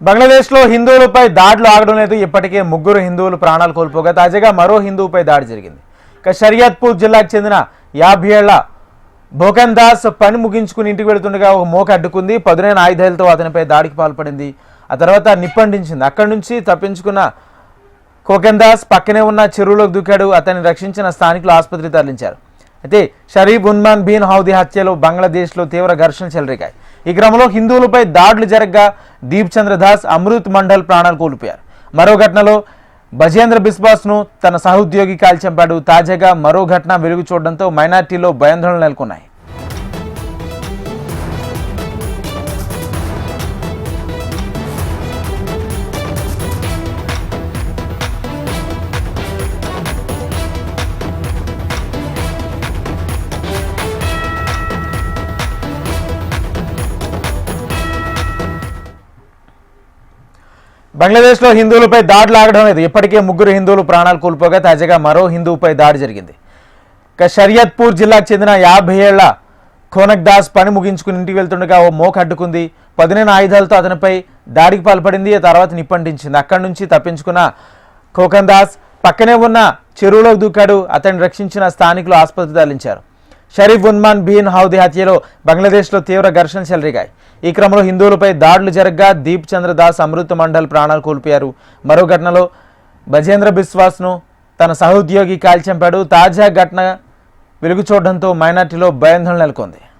బంగ్లాదేశ్లో హిందువులపై దాడులు ఆగడం లేదు. ఇప్పటికే ముగ్గురు హిందువులు ప్రాణాలు కోల్పోగా తాజాగా మరో హిందువుపై దాడి జరిగింది. ఇక షరియత్పూర్ జిల్లాకు చెందిన 50 ఏళ్ల భోకన్ దాస్ పని ముగించుకుని ఇంటికి వెళుతుండగా ఒక మోక అడ్డుకుంది. పదునైన ఆయుధాలతో అతనిపై దాడికి పాల్పడింది. ఆ తర్వాత నిప్పంటించింది. అక్కడి నుంచి తప్పించుకున్న కోకెన్ దాస్ పక్కనే ఉన్న చెరువులోకి దూకాడు. అతన్ని రక్షించిన స్థానికులు ఆసుపత్రికి తరలించారు. అయితే షరీఫ్ ఉన్మాన్ బిన్ హౌదీ హత్యలో బంగ్లాదేశ్లో తీవ్ర ఘర్షణలు చెలరేగాయి. ఈ క్రమంలో హిందువులపై దాడులు జరగ్గా దీప్ చంద్ర దాస్, అమృత్ మండల్ ప్రాణాలు కోల్పోయారు. మరో ఘటనలో బజేంద్ర బిస్వాస్ను తన సహోద్యోగి కాల్చి చంపాడు. తాజాగా మరో ఘటన వెలుగు చూడడంతో మైనార్టీలో భయాందోళనలు నెలకొన్నాయి. బంగ్లాదేశ్లో హిందువులపై దాడులు ఆగడం లేదు. ఇప్పటికే ముగ్గురు హిందువులు ప్రాణాలు కోల్పోగా తాజాగా మరో హిందువుపై దాడి జరిగింది. ఇక షరియత్పూర్ జిల్లాకు చెందిన 50 ఏళ్ల ఖోనక్ దాస్ పని ముగించుకుని ఇంటికి వెళ్తుండగా ఓ మోక అడ్డుకుంది. పదునైన ఆయుధాలతో అతనిపై దాడికి పాల్పడింది. ఆ తర్వాత నిప్పంటించింది. అక్కడి నుంచి తప్పించుకున్న ఖోకన్ దాస్ పక్కనే ఉన్న చెరువులోకి దూకాడు. అతన్ని రక్షించిన స్థానికులు ఆసుపత్రికి తరలించారు. షరీఫ్ ఉన్మాన్ బిన్ హౌదీ హత్యలో బంగ్లాదేశ్లో తీవ్ర ఘర్షణలు చెలరేగాయి. ఈ క్రమంలో హిందువులపై దాడులు జరగ్గా దీప్ చంద్ర దాస్, అమృత్ మండల్ ప్రాణాలు కోల్పోయారు. మరో ఘటనలో బజేంద్ర బిస్వాస్ను తన సహోద్యోగి కాల్చి చంపాడు. తాజా ఘటన వెలుగు చూడడంతో మైనార్టీలో భయాందోళన నెలకొంది.